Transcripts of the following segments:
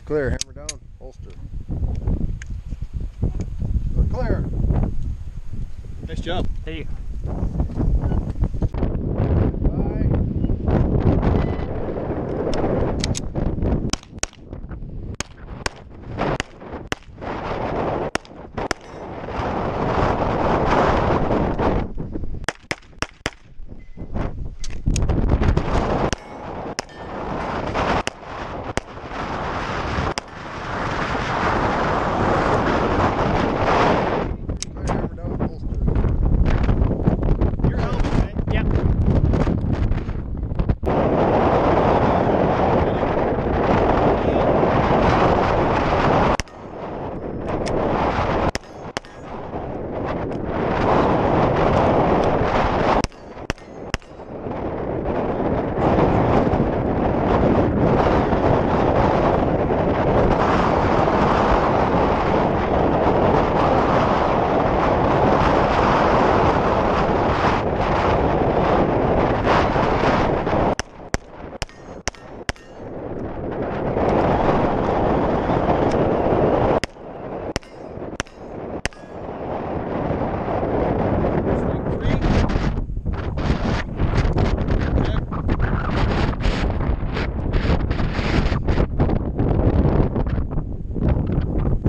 Clear, hammer down, holster. We're clear. Nice job. Hey. Your helmet, right? Yep.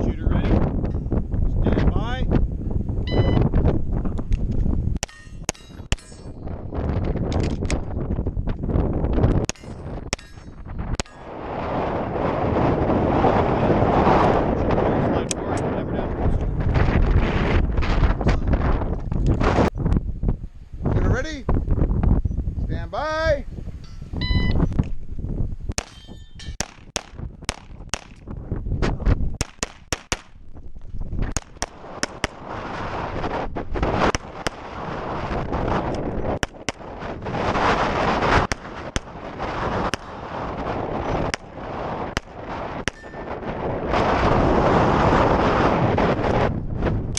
Shooter ready? Stand by. Slide forward, hammer down, holster. Shooter ready? Stand by.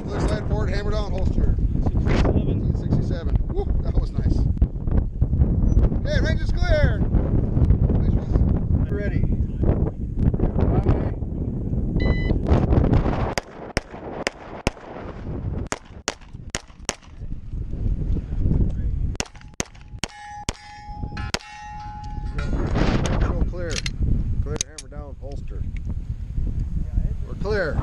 Clear, slide forward, hammer down, holster. 67. 67. Woo, that was nice. Okay, range is clear. Ready. Go clear. Clear, hammer down, holster. We're clear.